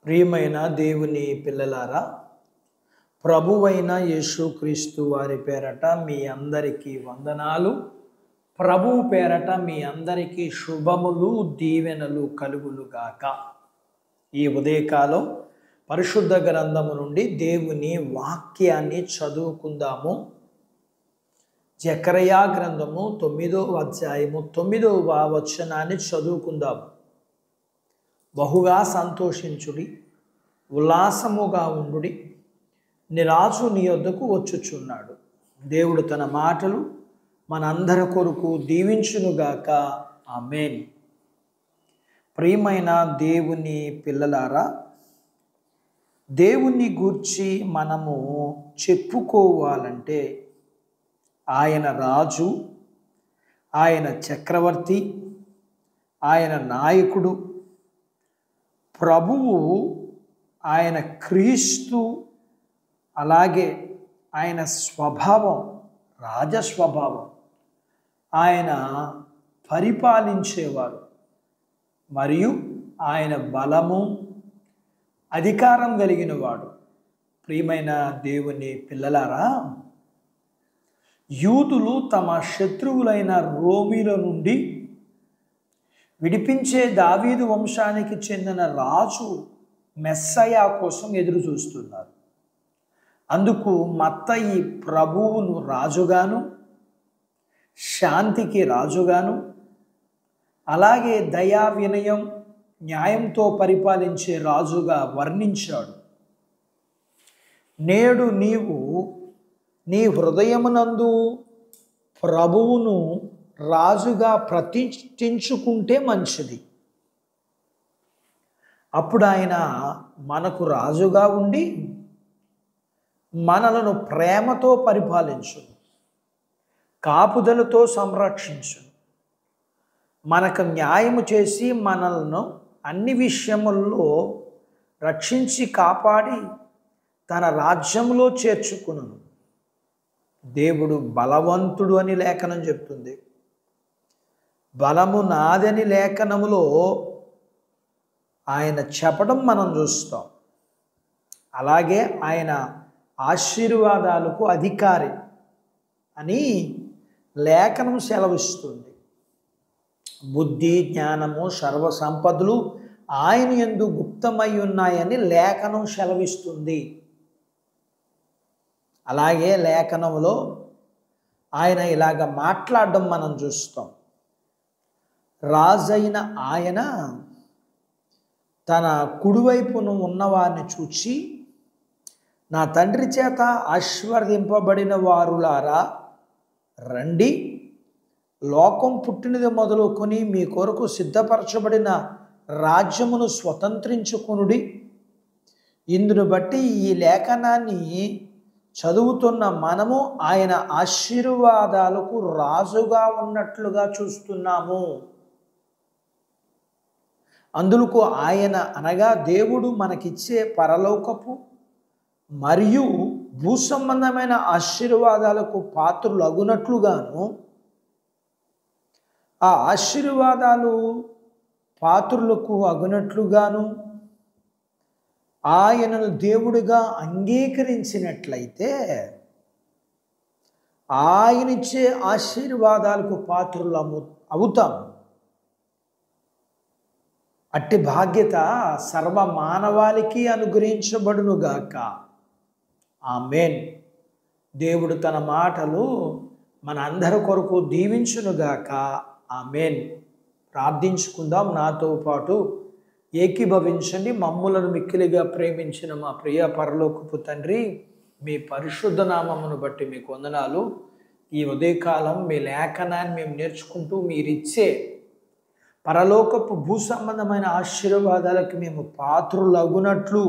ప్రియమైన దేవుని పిల్లలారా, ప్రభువైన యేసుక్రీస్తు వారి పేరట మీ అందరికీ వందనాలు. ప్రభువు పేరట మీ అందరికీ శుభములు, దీవెనలు కలుగులుగాక. ఈ ఉదయకాలం పరిశుద్ధ గ్రంథము నుండి దేవుని వాక్యాన్ని చదువుకుందాము. జకర్యా గ్రంథము 9వ అధ్యాయము 9వ వచనాన్ని చదువుకుందాము. బహుగా సంతోషించుడి, ఉల్లాసముగా ఉండుడి, నీ రాజు నీ యొద్దకు వచ్చుచున్నాడు. దేవుడు తన మాటలు మనందరి కొరకు దీవించునుగాక. ఆమేన్. ప్రియమైన దేవుని పిల్లలారా, దేవుని గూర్చి మనము చెప్పుకోవాలంటే ఆయన రాజు, ఆయన చక్రవర్తి, ఆయన నాయకుడు, ప్రభువు, ఆయన క్రీస్తు, అలాగే ఆయన స్వభావం రాజస్వభావం, ఆయన పరిపాలించేవారు, మరియు ఆయన బలము, అధికారం కలిగిన వాడు. ప్రియమైన దేవుని పిల్లలారా, యూదులు తమ శత్రువులైన రోమీల నుండి విడిపించే దావీదు వంశానికి చెందిన రాజు మెస్సయా కోసం ఎదురు చూస్తున్నారు. అందుకు మత్తయి ప్రభువును రాజుగాను, శాంతికి రాజుగాను, అలాగే దయా, వినయం, న్యాయంతో పరిపాలించే రాజుగా వర్ణించాడు. నేడు నీవు నీ హృదయమునందు ప్రభువును రాజుగా ప్రతిష్ఠించుకుంటే మంచిది. అప్పుడు ఆయన మనకు రాజుగా ఉండి మనలను ప్రేమతో పరిపాలించు, కాపుదలతో సంరక్షించు, మనకు న్యాయము చేసి మనలను అన్ని విషయముల్లో రక్షించి కాపాడి తన రాజ్యంలో చేర్చుకును. దేవుడు బలవంతుడు అని లేఖనం చెప్తుంది. బలము నాదని లేఖనములో ఆయన చెప్పడం మనం చూస్తాం. అలాగే ఆయన ఆశీర్వాదాలకు అధికారి అని లేఖనం సెలవిస్తుంది. బుద్ధి, జ్ఞానము, సర్వ సంపదలు ఆయన యందు గుప్తమై ఉన్నాయని లేఖనం సెలవిస్తుంది. అలాగే లేఖనంలో ఆయన ఇలాగ మాట్లాడడం మనం చూస్తాం. రాజైన ఆయన తన కుడివైపును ఉన్నవారిని చూచి, నా తండ్రి చేత ఆశీర్వదింపబడిన వారులారా రండి, లోకం పుట్టినది మొదలుకొని మీ కొరకు సిద్ధపరచబడిన రాజ్యమును స్వతంత్రించుకొనుడి. ఇందును బట్టి ఈ లేఖనాన్ని చదువుతున్న మనము ఆయన ఆశీర్వాదాలకు రాజుగా ఉన్నట్లుగా చూస్తున్నాము. అందులకు ఆయన అనగా దేవుడు మనకిచ్చే పరలోకపు మరియు భూ సంబంధమైన ఆశీర్వాదాలకు పాత్రులు అగునట్లుగాను, ఆ ఆశీర్వాదాలు పాత్రులకు అగునట్లుగాను ఆయనను దేవుడిగా అంగీకరించినట్లయితే ఆయనిచ్చే ఆశీర్వాదాలకు పాత్రులు అవుతాం. అట్టి బాధ్యత సర్వ మానవాళికి అనుగ్రహించబడునుగాక. ఆమేన్. దేవుడు తన మాటలు మన అందరి కొరకు దీవించునుగాక. ఆమేన్. ప్రార్థించుకుందాం. నాతో పాటు ఏకీభవించండి. మమ్ములను మిక్కిలిగా ప్రేమించిన మా ప్రియ పరలోకపు తండ్రి, మీ పరిశుద్ధ నామమును బట్టి మీకు వందనాలు. ఈ ఉదయకాలం మీ లేఖనాన్ని మేము నేర్చుకుంటూ మీరిచ్చే పరలోకపు భూ సంబంధమైన ఆశీర్వాదాలకు మేము పాత్రులగునట్లు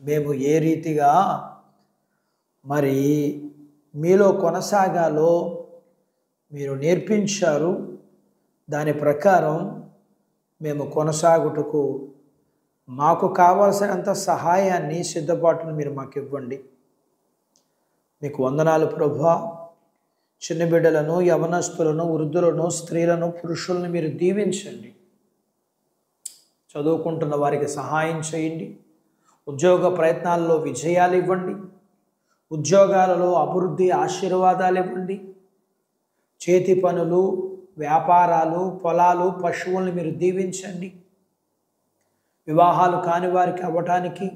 మేము ఏ రీతిగా మరి మీలో కొనసాగాలో మీరు నేర్పించారు. దాని ప్రకారం మేము కొనసాగుటకు మాకు కావాల్సినంత సహాయాన్ని, సిద్ధపాటును మీరు మాకు ఇవ్వండి. మీకు వందనాలు ప్రభువా. చిన్న బిడ్డలను, యవనస్తులను, వృద్ధులను, స్త్రీలను, పురుషులను మీరు దీవించండి. చదువుకుంటున్న వారికి సహాయం చేయండి. ఉద్యోగ ప్రయత్నాల్లో విజయాలు ఇవ్వండి. ఉద్యోగాలలో అభివృద్ధి ఆశీర్వాదాలు ఇవ్వండి. చేతి పనులు, వ్యాపారాలు, పొలాలు, పశువుల్ని మీరు దీవించండి. వివాహాలు కాని వారికి అవ్వటానికి,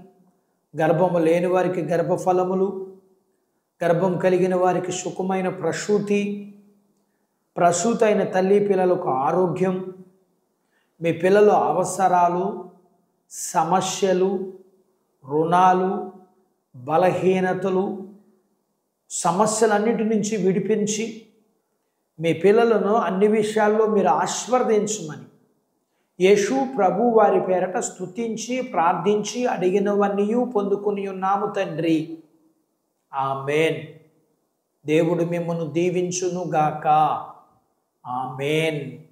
గర్భము లేని వారికి గర్భఫలములు, గర్భం కలిగిన వారికి సుఖమైన ప్రసూతి, ప్రసూతైన తల్లి పిల్లలకు ఆరోగ్యం, మీ పిల్లల అవసరాలు, సమస్యలు, రుణాలు, బలహీనతలు, సమస్యలన్నిటి నుంచి విడిపించి మీ పిల్లలను అన్ని విషయాల్లో మీరు ఆశీర్వదించమని యేసు ప్రభు వారి పేరట స్తుతించి ప్రార్థించి అడిగినవన్నీ పొందుకుని ఉన్నాము తండ్రి. ఆమేన్. దేవుడు మిమ్మల్ని దీవించును గాక. ఆమేన్.